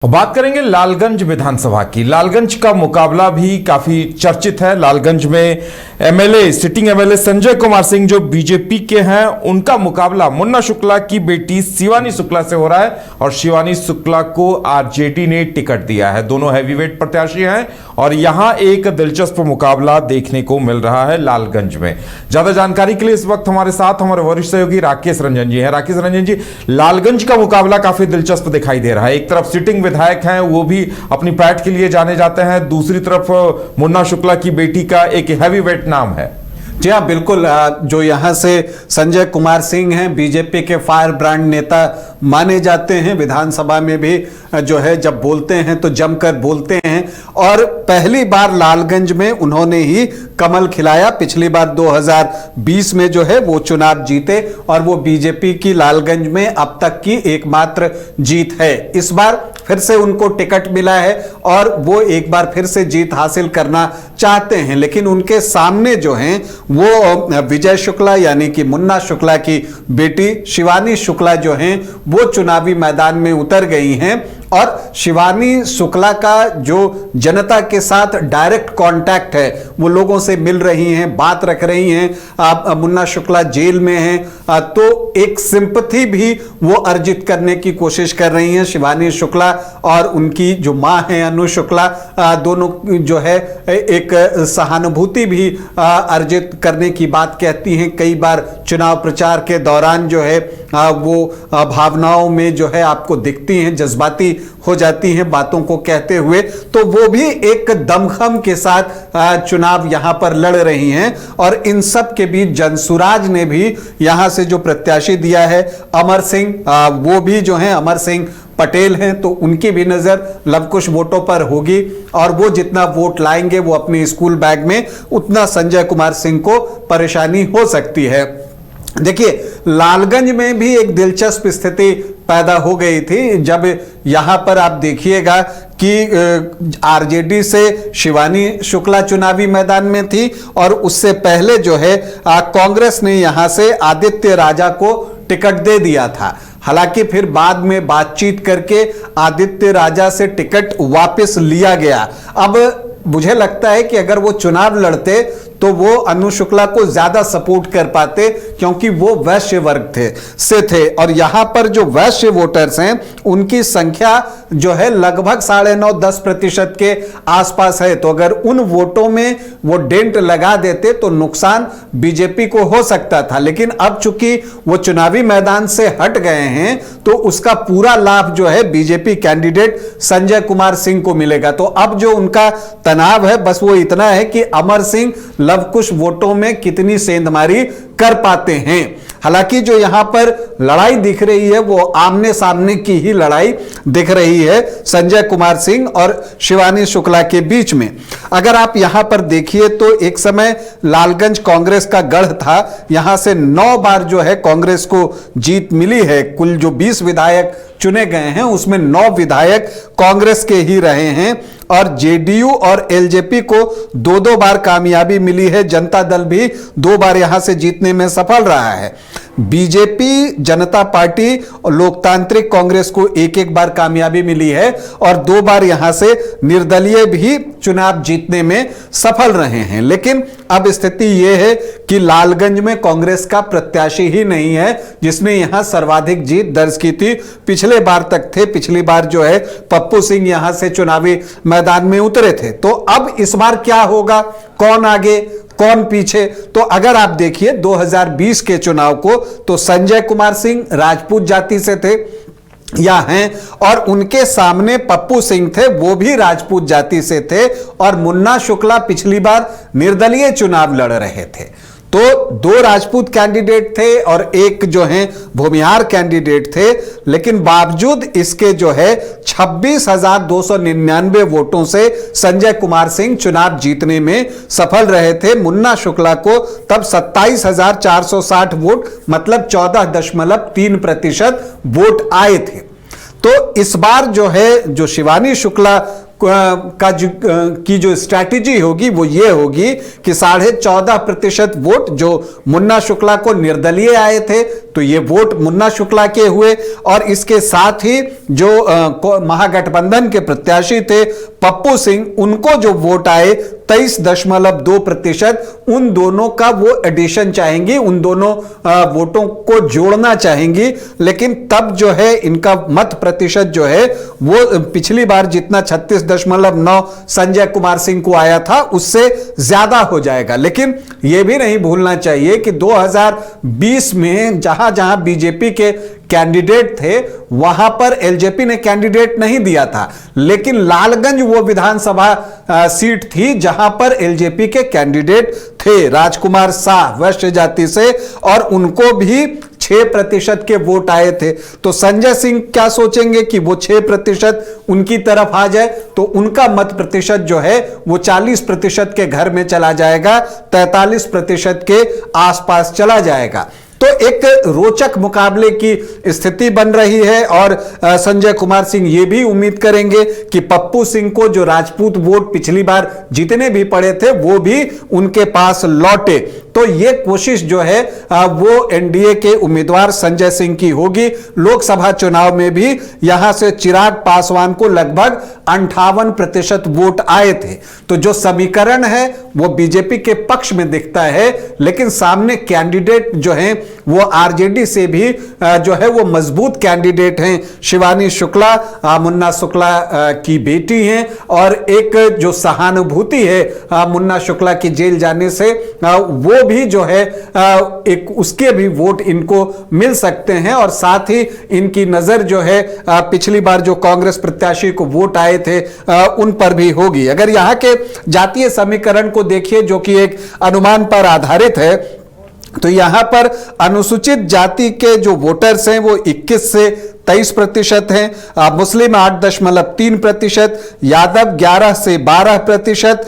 बात करेंगे लालगंज विधानसभा की। लालगंज का मुकाबला भी काफी चर्चित है। लालगंज में MLA, sitting MLA Sanjay Kumar Singh जो बीजेपी के हैं, उनका मुकाबला मुन्ना शुक्ला की बेटी शिवानी शुक्ला से हो रहा है और शिवानी शुक्ला को आरजेडी ने टिकट दिया है। दोनों हैवीवेट प्रत्याशी हैं और यहां एक दिलचस्प मुकाबला देखने को मिल रहा है लालगंज में। ज्यादा जानकारी के लिए इस वक्त हमारे साथ हमारे वरिष्ठ सहयोगी राकेश रंजन जी हैं। राकेश रंजन जी, लालगंज का मुकाबला काफी दिलचस्प दिखाई दे रहा है। एक तरफ सिटिंग विधायक हैं, वो भी अपनी पैठ के लिए जाने जाते हैं, दूसरी तरफ मुन्ना शुक्ला की बेटी का एक हैवीवेट नाम है। जी हाँ, बिल्कुल। जो यहाँ से संजय कुमार सिंह हैं, बीजेपी के फायर ब्रांड नेता माने जाते हैं। विधानसभा में भी जो है जब बोलते हैं तो जमकर बोलते हैं और पहली बार लालगंज में उन्होंने ही कमल खिलाया। पिछली बार 2020 में जो है वो चुनाव जीते और वो बीजेपी की लालगंज में अब तक की एकमात्र जीत है। इस बार फिर से उनको टिकट मिला है और वो एक बार फिर से जीत हासिल करना चाहते हैं, लेकिन उनके सामने जो हैं वो विजय शुक्ला यानी कि मुन्ना शुक्ला की बेटी शिवानी शुक्ला जो हैं वो चुनावी मैदान में उतर गई हैं। और शिवानी शुक्ला का जो जनता के साथ डायरेक्ट कांटेक्ट है, वो लोगों से मिल रही हैं, बात रख रही हैं। मुन्ना शुक्ला जेल में हैं तो एक सिंपैथी भी वो अर्जित करने की कोशिश कर रही हैं। शिवानी शुक्ला और उनकी जो मां है अनु शुक्ला, दोनों जो है एक सहानुभूति भी अर्जित करने की बात कहती हैं। कई बार चुनाव प्रचार के दौरान जो है वो भावनाओं में जो है आपको दिखती हैं, जज्बाती हो जाती हैं बातों को कहते हुए। तो वो भी एक दमखम के साथ चुनाव यहां पर लड़ रही हैं। और इन सब के बीच जनसुराज ने भी यहां से जो प्रत्याशी दिया है अमर सिंह, वो भी जो है अमर सिंह पटेल हैं, तो उनकी भी नजर लवकुश वोटों पर होगी और वो जितना वोट लाएंगे वो अपने स्कूल बैग में, उतना संजय कुमार सिंह को परेशानी हो सकती है। देखिए, लालगंज में भी एक दिलचस्प स्थिति पैदा हो गई थी जब यहां पर आप देखिएगा कि आरजेडी से शिवानी शुक्ला चुनावी मैदान में थी और उससे पहले जो है कांग्रेस ने यहां से आदित्य राजा को टिकट दे दिया था। हालांकि फिर बाद में बातचीत करके आदित्य राजा से टिकट वापस लिया गया। अब मुझे लगता है कि अगर वो चुनाव लड़ते तो वो अनु शुक्ला को ज्यादा सपोर्ट कर पाते, क्योंकि वो वैश्य वर्ग थे और यहां पर जो वैश्य वोटर्स हैं उनकी संख्या जो है लगभग 9.5-10% के आसपास है। तो अगर उन वोटों में वो डेंट लगा देते तो नुकसान बीजेपी को हो सकता था, लेकिन अब चूंकि वो चुनावी मैदान से हट गए हैं तो उसका पूरा लाभ जो है बीजेपी कैंडिडेट संजय कुमार सिंह को मिलेगा। तो अब जो उनका तनाव है बस वो इतना है कि अमर सिंह लवकुश वोटों में कितनी सेंधमारी कर पाते हैं। हालांकि जो यहां पर लड़ाई दिख रही है वो आमने सामने की ही लड़ाई दिख रही है संजय कुमार सिंह और शिवानी शुक्ला के बीच में। अगर आप यहां पर देखिए तो एक समय लालगंज कांग्रेस का गढ़ था। यहां से 9 बार जो है कांग्रेस को जीत मिली है। कुल जो 20 विधायक चुने गए हैं उसमें 9 विधायक कांग्रेस के ही रहे हैं और जेडीयू और एलजेपी को 2-2 बार कामयाबी मिली है। जनता दल भी 2 बार यहां से जीतने में सफल रहा है। बीजेपी, जनता पार्टी और लोकतांत्रिक कांग्रेस को 1-1 बार कामयाबी मिली है और 2 बार यहां से निर्दलीय भी चुनाव जीतने में सफल रहे हैं। लेकिन अब स्थिति यह है कि लालगंज में कांग्रेस का प्रत्याशी ही नहीं है जिसने यहां सर्वाधिक जीत दर्ज की थी। पिछले बार तक थे, पिछली बार जो है पप्पू सिंह यहां से चुनावी मैदान में उतरे थे। तो अब इस बार क्या होगा, कौन आगे कौन पीछे? तो अगर आप देखिए 2020 के चुनाव को तो संजय कुमार सिंह राजपूत जाति से थे या हैं और उनके सामने पप्पू सिंह थे, वो भी राजपूत जाति से थे और मुन्ना शुक्ला पिछली बार निर्दलीय चुनाव लड़ रहे थे। तो 2 राजपूत कैंडिडेट थे और एक जो है भूमिहार कैंडिडेट थे, लेकिन बावजूद इसके जो है 26,299 वोटों से संजय कुमार सिंह चुनाव जीतने में सफल रहे थे। मुन्ना शुक्ला को तब 27,460 वोट मतलब 14.3% वोट आए थे। तो इस बार जो है जो शिवानी शुक्ला की जो स्ट्रैटेजी होगी वो ये होगी कि 14.5% वोट जो मुन्ना शुक्ला को निर्दलीय आए थे, तो ये वोट मुन्ना शुक्ला के हुए, और इसके साथ ही जो महागठबंधन के प्रत्याशी थे पप्पू सिंह, उनको जो वोट आए 23.2%, उन दोनों का वो एडिशन चाहेंगी, उन दोनों वोटों को जोड़ना चाहेंगी। लेकिन तब जो है इनका मत प्रतिशत जो है वो पिछली बार जितना 36.9 संजय कुमार सिंह को आया था उससे ज्यादा हो जाएगा। लेकिन यह भी नहीं भूलना चाहिए कि 2020 में जहां जहां बीजेपी के कैंडिडेट थे वहां पर एलजेपी ने कैंडिडेट नहीं दिया था, लेकिन लालगंज वो विधानसभा सीट थी जहां पर एलजेपी के कैंडिडेट थे, राजकुमार शाह वैश्य जाति से, और उनको भी 6% के वोट आए थे। तो संजय सिंह क्या सोचेंगे कि वो 6% उनकी तरफ आ जाए तो उनका मत प्रतिशत जो है वो 40% के घर में चला जाएगा, 43% के आसपास चला जाएगा। तो एक रोचक मुकाबले की स्थिति बन रही है, और संजय कुमार सिंह ये भी उम्मीद करेंगे कि पप्पू सिंह को जो राजपूत वोट पिछली बार जितने भी पड़े थे वो भी उनके पास लौटे। तो ये कोशिश जो है वो एनडीए के उम्मीदवार संजय सिंह की होगी। लोकसभा चुनाव में भी यहां से चिराग पासवान को लगभग 58% वोट आए थे। तो जो समीकरण है वो बीजेपी के पक्ष में दिखता है, लेकिन सामने कैंडिडेट जो हैं वो आरजेडी से भी जो है वो मजबूत कैंडिडेट हैं। शिवानी शुक्ला मुन्ना शुक्ला की बेटी हैं, और एक जो सहानुभूति है मुन्ना शुक्ला की जेल जाने से वो भी जो है एक उसके भी वोट इनको मिल सकते हैं। और साथ ही इनकी नजर जो है पिछली बार जो कांग्रेस प्रत्याशी को वोट आए थे उन पर भी होगी। अगर यहां के जातीय समीकरण को देखिए जो कि एक अनुमान पर आधारित है, तो यहां पर अनुसूचित जाति के जो वोटर्स हैं वो 21 से 23% हैं, मुस्लिम 8.3%, यादव 11 से 12%,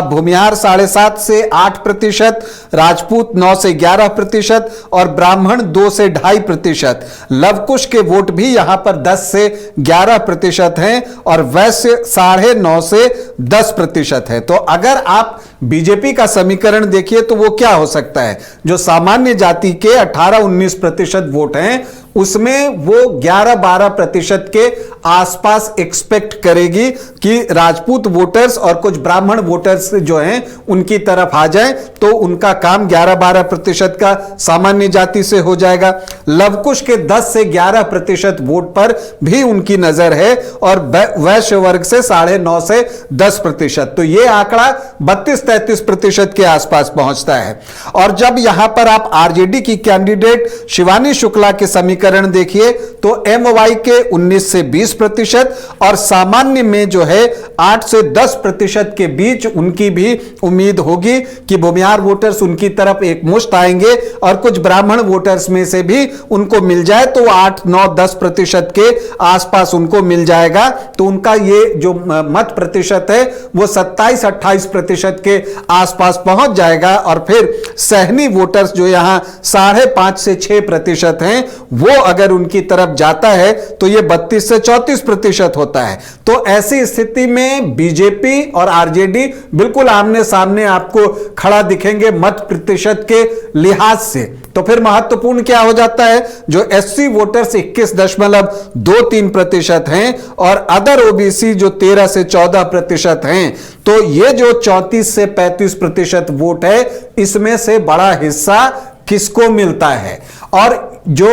भूमिहार 7.5 से 8%, राजपूत 9 से 11% और ब्राह्मण 2 से 2.5%। लवकुश के वोट भी यहां पर 10 से 11% हैं, और वैश्य 9.5 से 10% है। तो अगर आप बीजेपी का समीकरण देखिए तो वो क्या हो सकता है, जो सामान्य जाति के 18-19% वोट हैं उसमें वो 11-12% के आसपास एक्सपेक्ट करेगी कि राजपूत वोटर्स और कुछ ब्राह्मण वोटर्स जो हैं उनकी तरफ आ जाएं, तो उनका काम 11-12% का सामान्य जाति से हो जाएगा। लवकुश के 10 से 11% वोट पर भी उनकी नजर है, और वैश्य वर्ग से 9.5 से 10%। तो यह आंकड़ा 32-33% के आसपास पहुंचता है। और जब यहां पर आप आरजेडी की कैंडिडेट शिवानी शुक्ला के समीकरण देखिए तो एमवाई के 19 से 20% और सामान्य में जो है 8 से 10% के बीच उनकी भी उम्मीद होगी कि भूमिहार वोटर्स उनकी तरफ एक मुश्त आएंगे, और कुछ ब्राह्मण वोटर्स में से भी उनको मिल जाए तो 8-9-10% के आसपास उनको मिल जाएगा। तो उनका ये जो मत प्रतिशत है वो 27-28% के आसपास पहुंच जाएगा। और फिर सहनी वोटर्स जो यहां 5.5 से 6% हैं, वो अगर उनकी तरफ जाता है तो ये 32 से 34% होता है। तो ऐसी स्थिति में बीजेपी और आरजेडी बिल्कुल आमने सामने आपको खड़ा दिखेंगे मत प्रतिशत के लिहाज से। तो फिर महत्वपूर्ण क्या हो जाता है, जो एससी वोटर्स 21.23% हैं और अदर ओबीसी जो 13 से 14% हैं। तो ये जो 34 से 35% वोट है, इसमें से बड़ा हिस्सा किसको मिलता है। और जो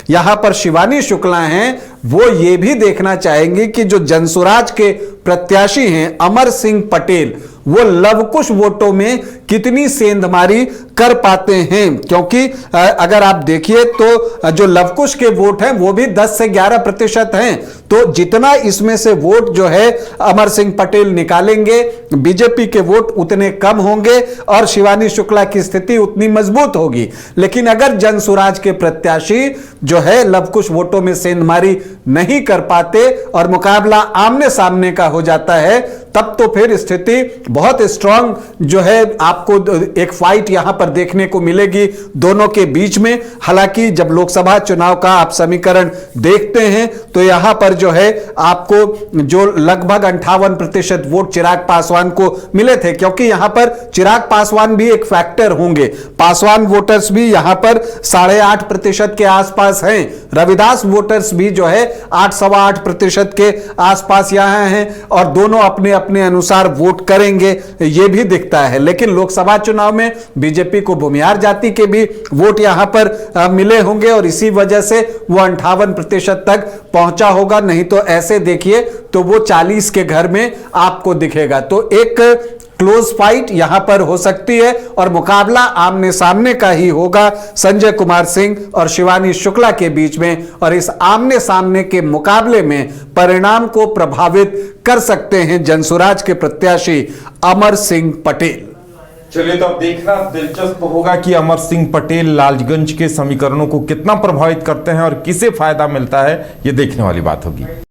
यहां पर शिवानी शुक्ला हैं वो ये भी देखना चाहेंगे कि जो जनसुराज के प्रत्याशी हैं अमर सिंह पटेल, वो लवकुश वोटों में कितनी सेंधमारी कर पाते हैं, क्योंकि अगर आप देखिए तो जो लवकुश के वोट हैं वो भी 10 से 11% हैं। तो जितना इसमें से वोट जो है अमर सिंह पटेल निकालेंगे, बीजेपी के वोट उतने कम होंगे और शिवानी शुक्ला की स्थिति उतनी मजबूत होगी। लेकिन अगर जनसुराज के प्रत्याशी जो है लवकुश वोटों में सेंधमारी नहीं कर पाते और मुकाबला आमने सामने का हो जाता है, तब तो फिर स्थिति बहुत स्ट्रांग जो है आपको एक फाइट यहां पर देखने को मिलेगी दोनों के बीच में। हालांकि जब लोकसभा चुनाव का आप समीकरण देखते हैं तो यहां पर जो है आपको जो लगभग 58% वोट चिराग पासवान को मिले थे, क्योंकि यहां पर चिराग पासवान भी एक फैक्टर होंगे। पासवान वोटर्स भी यहां पर 8.5% के आसपास हैं। रविदास वोटर्स भी जो है 8-8.25% के आसपास यहां हैं और दोनों अपने अपने अनुसार वोट करेंगे, यह भी दिखता है। लेकिन लोकसभा चुनाव में बीजेपी को भूमिहार जाति के भी वोट यहां पर मिले होंगे और इसी वजह से वो 58% तक पहुंचा होगा। नहीं तो ऐसे देखिए तो वो 40 के घर में आपको दिखेगा। तो एक क्लोज फाइट यहां पर हो सकती है और मुकाबला आमने सामने का ही होगा संजय कुमार सिंह और शिवानी शुक्ला के बीच में। और इस आमने सामने के मुकाबले में परिणाम को प्रभावित कर सकते हैं जनसुराज के प्रत्याशी अमर सिंह पटेल। चलिए, तो अब देखना दिलचस्प होगा कि अमर सिंह पटेल लालगंज के समीकरणों को कितना प्रभावित करते हैं और किसे फायदा मिलता है, यह देखने वाली बात होगी।